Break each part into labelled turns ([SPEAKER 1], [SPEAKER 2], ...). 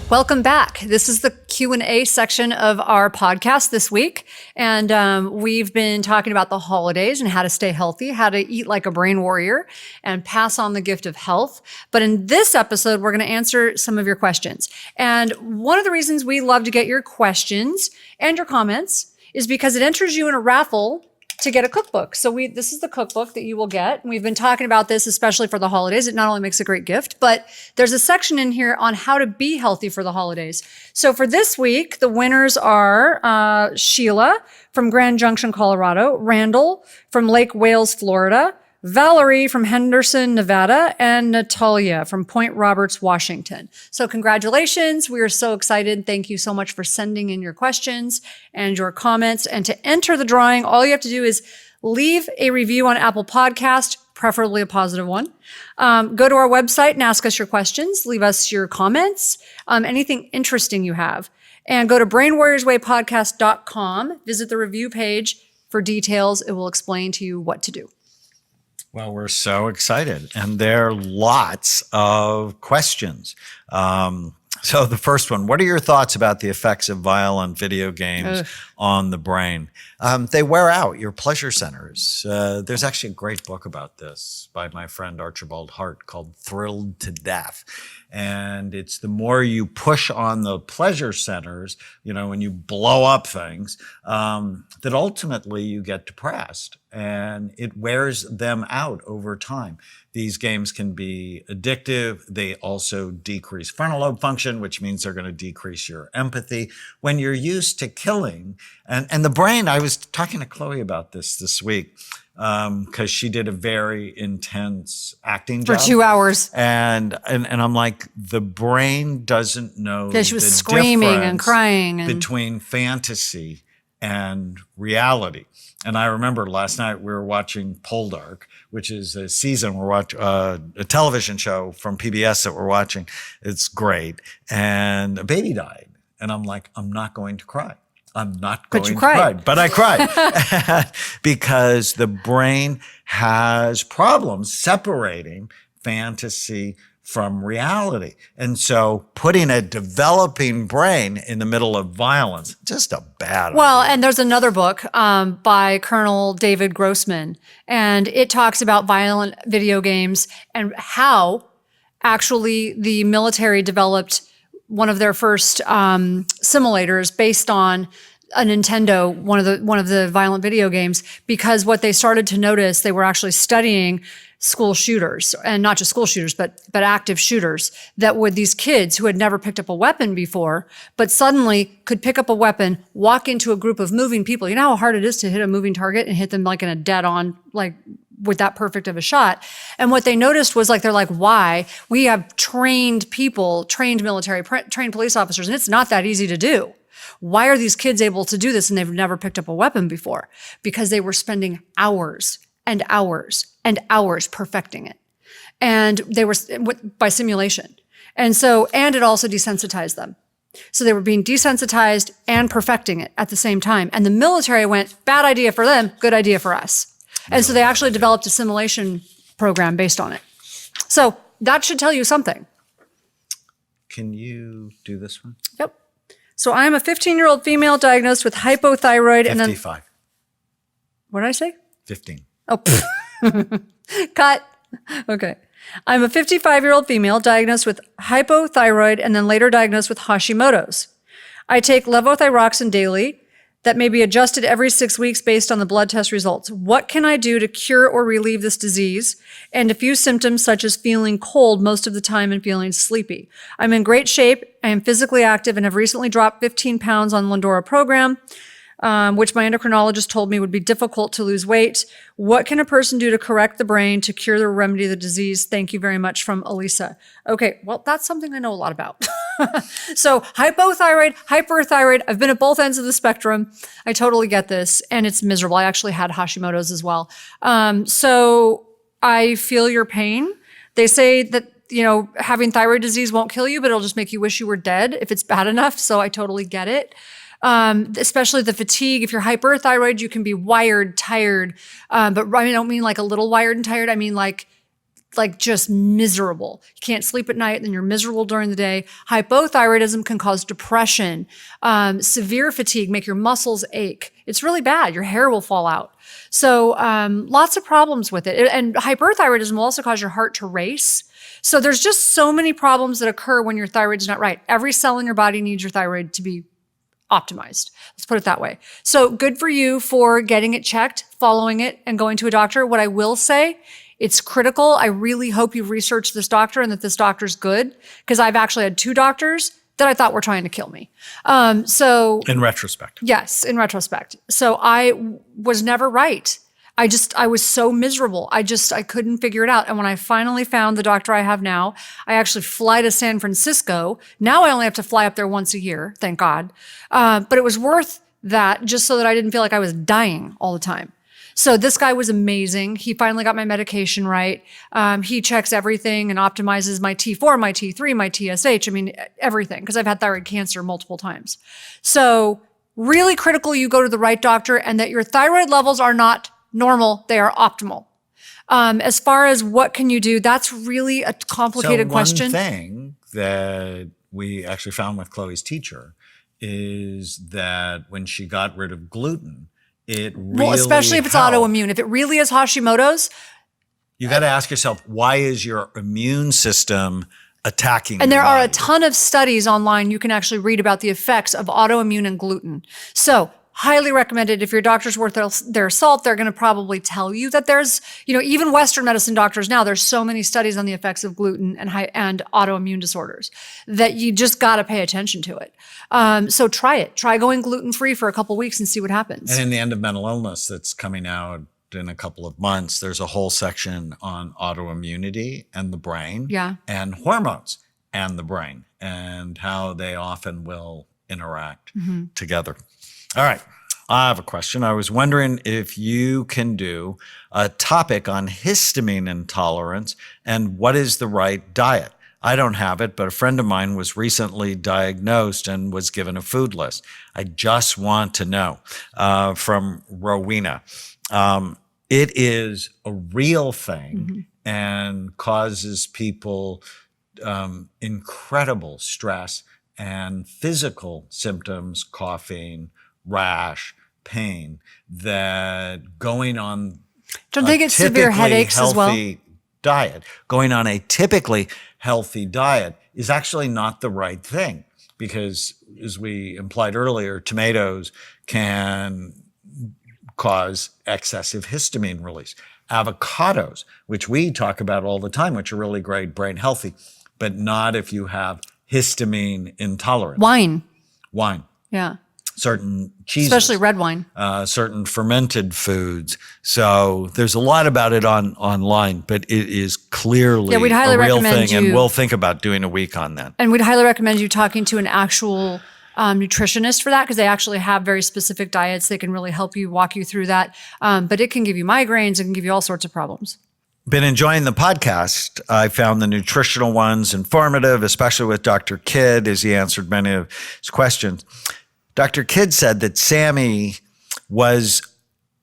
[SPEAKER 1] Welcome back. This is the Q&A section of our podcast this week. And we've been talking about the holidays and how to stay healthy, how to eat like a brain warrior and pass on the gift of health. But in this episode, we're going to answer some of your questions. And one of the reasons we love to get your questions and your comments is because it enters you in a raffle to get a cookbook. So this is the cookbook that you will get. And we've been talking about this, especially for the holidays. It not only makes a great gift, but there's a section in here on how to be healthy for the holidays. So for this week, the winners are Sheila from Grand Junction, Colorado, Randall from Lake Wales, Florida, Valerie from Henderson, Nevada, and Natalia from Point Roberts, Washington. So congratulations. We are so excited. Thank you so much for sending in your questions and your comments. And to enter the drawing, all you have to do is leave a review on Apple Podcast, preferably a positive one. Go to our website and ask us your questions. Leave us your comments, anything interesting you have. And go to brainwarriorswaypodcast.com. Visit the review page for details. It will explain to you what to do.
[SPEAKER 2] Well, we're so excited, and there are lots of questions. So the first one, what are your thoughts about the effects of violent video games on the brain? They wear out your pleasure centers. There's actually a great book about this by my friend Archibald Hart called Thrilled to Death. And it's the more you push on the pleasure centers, when you blow up things, that ultimately you get depressed and it wears them out over time. These games can be addictive. They also decrease frontal lobe function, which means they're going to decrease your empathy. When you're used to killing, and the brain, I was talking to Chloe about this week, because she did a very intense acting job.
[SPEAKER 1] For 2 hours.
[SPEAKER 2] And I'm like, the brain doesn't know
[SPEAKER 1] she was screaming and crying.
[SPEAKER 2] Between fantasy and reality. And I remember last night we were watching Poldark, which is a season we're watching, a television show from PBS that we're watching. It's great. And a baby died. And I'm like, I'm not going to cry. I'm not going to cry. But I cried. Because the brain has problems separating fantasy from reality. And so putting a developing brain in the middle of violence, just a bad idea.
[SPEAKER 1] Well, and there's another book by Colonel David Grossman, and it talks about violent video games and how actually the military developed one of their first simulators based on a Nintendo, one of the violent video games, because what they started to notice, they were actually studying school shooters, and not just school shooters, but active shooters, that were these kids who had never picked up a weapon before, but suddenly could pick up a weapon, walk into a group of moving people. You know how hard it is to hit a moving target and hit them like in a dead on, like with that perfect of a shot. And what they noticed was they're like, why? We have trained people, trained military, trained police officers, and it's not that easy to do. Why are these kids able to do this and they've never picked up a weapon before? Because they were spending hours and hours and hours perfecting it. And they were by simulation. And it also desensitized them. So they were being desensitized and perfecting it at the same time. And the military went, bad idea for them, good idea for us. And so they actually developed a simulation program based on it. So that should tell you something.
[SPEAKER 2] Can you do this one?
[SPEAKER 1] Yep. So I'm a 15-year-old female diagnosed with hypothyroid
[SPEAKER 2] 55.
[SPEAKER 1] and then... What did I say?
[SPEAKER 2] 15.
[SPEAKER 1] Oh, cut. Okay. I'm a 55-year-old female diagnosed with hypothyroid and then later diagnosed with Hashimoto's. I take levothyroxine daily that may be adjusted every 6 weeks based on the blood test results. What can I do to cure or relieve this disease and diffuse symptoms such as feeling cold most of the time and feeling sleepy? I'm in great shape. I am physically active and have recently dropped 15 pounds on Lindora program, which my endocrinologist told me would be difficult to lose weight. What can a person do to correct the brain to cure or remedy the disease? Thank you very much, from Elisa. Okay, well, that's something I know a lot about. So hypothyroid, hyperthyroid, I've been at both ends of the spectrum. I totally get this, and it's miserable. I actually had Hashimoto's as well. So I feel your pain. They say that, having thyroid disease won't kill you, but it'll just make you wish you were dead if it's bad enough. So I totally get it. Especially the fatigue. If you're hyperthyroid, you can be wired, tired. But I don't mean like a little wired and tired. I mean like like just miserable. You can't sleep at night, then you're miserable during the day. Hypothyroidism can cause depression, severe fatigue, make your muscles ache. It's really bad. Your hair will fall out. So lots of problems with it. And hyperthyroidism will also cause your heart to race. So there's just so many problems that occur when your thyroid's not right. Every cell in your body needs your thyroid to be optimized. Let's put it that way. So good for you for getting it checked, following it, and going to a doctor. What I will say, it's critical. I really hope you've researched this doctor and that this doctor's good, because I've actually had 2 doctors that I thought were trying to kill me. So
[SPEAKER 2] in retrospect.
[SPEAKER 1] yes, in retrospect. So I was never right. I was so miserable. I couldn't figure it out. And when I finally found the doctor I have now, I actually fly to San Francisco. Now I only have to fly up there once a year, thank God. But it was worth that just so that I didn't feel like I was dying all the time. So this guy was amazing. He finally got my medication right. He checks everything and optimizes my T4, my T3, my TSH. I mean, everything, because I've had thyroid cancer multiple times. So really critical you go to the right doctor and that your thyroid levels are not normal, they are optimal. As far as what can you do, that's really a complicated question.
[SPEAKER 2] One thing that we actually found with Chloe's teacher is that when she got rid of gluten, it really
[SPEAKER 1] Well, especially if it's
[SPEAKER 2] helped.
[SPEAKER 1] autoimmune. If it really is Hashimoto's,
[SPEAKER 2] You got to ask yourself, why is your immune system attacking?
[SPEAKER 1] and there
[SPEAKER 2] your
[SPEAKER 1] are a
[SPEAKER 2] body?
[SPEAKER 1] ton of studies online you can actually read about the effects of autoimmune and gluten. So highly recommended. If your doctor's worth their salt, they're going to probably tell you that there's, even Western medicine doctors now, there's so many studies on the effects of gluten and autoimmune disorders that you just got to pay attention to it. So try it. Try going gluten-free for a couple weeks and see what happens.
[SPEAKER 2] And in the End of Mental Illness that's coming out in a couple of months, there's a whole section on autoimmunity and the brain, and hormones and the brain, and how they often will interact together. All right. I have a question. I was wondering if you can do a topic on histamine intolerance and what is the right diet. I don't have it, but a friend of mine was recently diagnosed and was given a food list. I just want to know from Rowena. It is a real thing and causes people incredible stress and physical symptoms, coughing, rash, pain, that going on
[SPEAKER 1] Don't they get severe headaches as well?
[SPEAKER 2] diet, going on a typically healthy diet is actually not the right thing, because as we implied earlier, tomatoes can cause excessive histamine release. Avocados, which we talk about all the time, which are really great, brain healthy, but not if you have histamine intolerance. Wine.
[SPEAKER 1] Yeah.
[SPEAKER 2] Certain cheeses.
[SPEAKER 1] Especially red wine.
[SPEAKER 2] Certain fermented foods. So there's a lot about it online, but it is clearly
[SPEAKER 1] we'd highly
[SPEAKER 2] a real
[SPEAKER 1] recommend
[SPEAKER 2] thing, and
[SPEAKER 1] you-
[SPEAKER 2] we'll think about doing a week on that.
[SPEAKER 1] And we'd highly recommend you talking to an actual nutritionist for that, because they actually have very specific diets. They can really help you, walk you through that. But it can give you migraines. It can give you all sorts of problems.
[SPEAKER 2] Been enjoying the podcast. I found the nutritional ones informative, especially with Dr. Kidd, as he answered many of his questions. Dr. Kidd said that Sammy was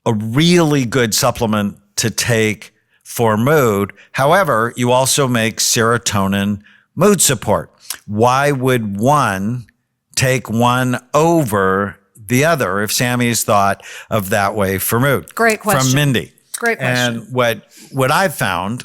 [SPEAKER 2] a really good supplement to take for mood. However, you also make serotonin mood support. Why would one take one over the other if Sammy's thought of that way for mood?
[SPEAKER 1] Great question.
[SPEAKER 2] From Mindy.
[SPEAKER 1] Great question.
[SPEAKER 2] And what I've found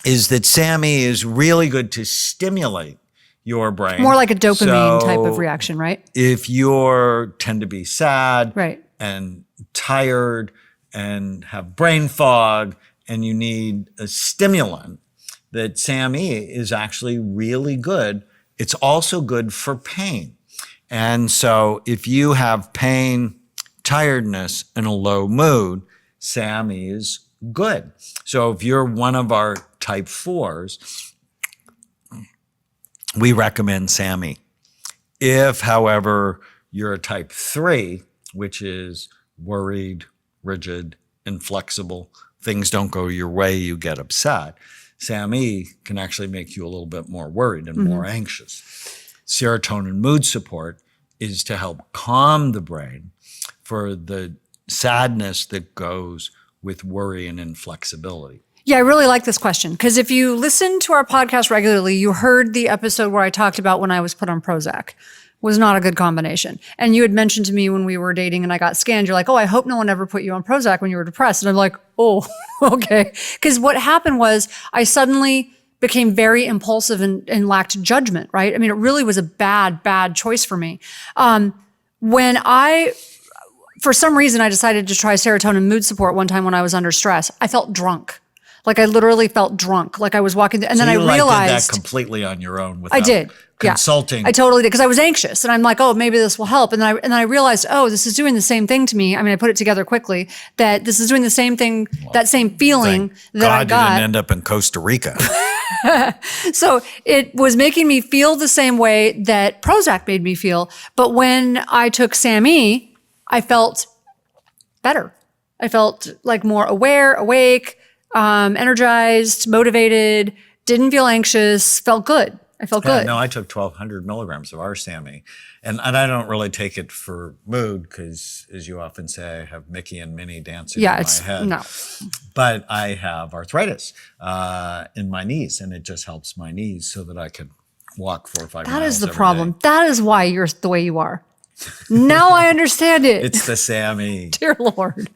[SPEAKER 2] is that Sammy is really good to stimulate your brain.
[SPEAKER 1] More like a dopamine type of
[SPEAKER 2] So
[SPEAKER 1] reaction, right?
[SPEAKER 2] if you tend to be sad
[SPEAKER 1] Right.
[SPEAKER 2] and tired and have brain fog and you need a stimulant, that Sammy is actually really good. It's also good for pain. And so if you have pain, tiredness, and a low mood, Sammy is good. So if you're one of our type 4s, we recommend Sammy. If, however, you're a type 3, which is worried, rigid, inflexible, things don't go your way, you get upset, Sammy can actually make you a little bit more worried and more anxious. Serotonin mood support is to help calm the brain for the sadness that goes with worry and inflexibility.
[SPEAKER 1] Yeah, I really like this question because if you listen to our podcast regularly, you heard the episode where I talked about when I was put on Prozac. Was not a good combination. And you had mentioned to me when we were dating and I got scanned, you're like, oh, I hope no one ever put you on Prozac when you were depressed. And I'm like, oh, okay. Because what happened was I suddenly became very impulsive and lacked judgment, right? I mean, it really was a bad choice for me. For some reason, I decided to try serotonin mood support one time when I was under stress. I felt drunk. Like I literally felt drunk. Like I was walking and then I realized.
[SPEAKER 2] Did that completely on your own without
[SPEAKER 1] I did.
[SPEAKER 2] consulting.
[SPEAKER 1] Yeah, I totally did because I was anxious and I'm like, oh, maybe this will help. And then I realized, oh, this is doing the same thing to me. I mean, I put it together quickly that this is doing the same thing, that same feeling that I got.
[SPEAKER 2] God didn't end up in Costa Rica.
[SPEAKER 1] So it was making me feel the same way that Prozac made me feel. But when I took SAMe, I felt better. I felt like more aware, awake, energized, motivated, didn't feel anxious, felt good. I felt good.
[SPEAKER 2] No, I took 1,200 milligrams of our SAMe. And I don't really take it for mood because, as you often say, I have Mickey and Minnie dancing in my head.
[SPEAKER 1] No.
[SPEAKER 2] But I have arthritis in my knees, and it just helps my knees so that I can walk 4 or 5 miles
[SPEAKER 1] That is the
[SPEAKER 2] every
[SPEAKER 1] problem.
[SPEAKER 2] day.
[SPEAKER 1] That is why you're the way you are. Now I understand it.
[SPEAKER 2] It's the SAMe.
[SPEAKER 1] Dear Lord.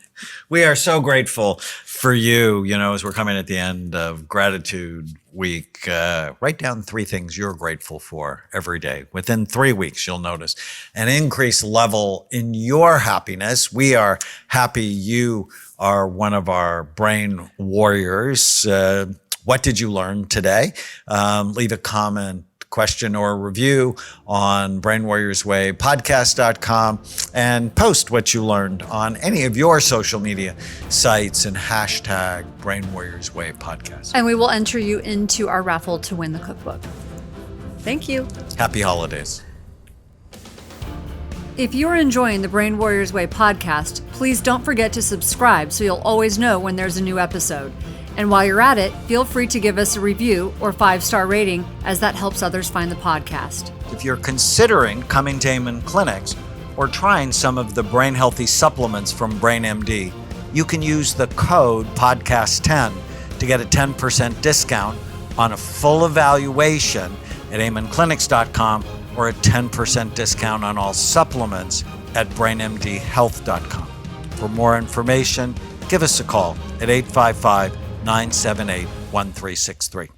[SPEAKER 2] We are so grateful for you, as we're coming at the end of Gratitude Week. Write down 3 things you're grateful for every day. Within 3 weeks, you'll notice an increased level in your happiness. We are happy you are one of our brain warriors. What did you learn today? Leave a comment, question, or review on brainwarriorswaypodcast.com and post what you learned on any of your social media sites and hashtag brainwarriorswaypodcast.
[SPEAKER 1] And we will enter you into our raffle to win the cookbook. Thank you.
[SPEAKER 2] Happy holidays.
[SPEAKER 1] If you're enjoying the Brain Warriors Way podcast, please don't forget to subscribe so you'll always know when there's a new episode. And while you're at it, feel free to give us a review or 5-star rating, as that helps others find the podcast.
[SPEAKER 2] If you're considering coming to Amen Clinics or trying some of the brain healthy supplements from BrainMD, you can use the code podcast10 to get a 10% discount on a full evaluation at amenclinics.com or a 10% discount on all supplements at brainmdhealth.com. For more information, give us a call at 855-978-1363.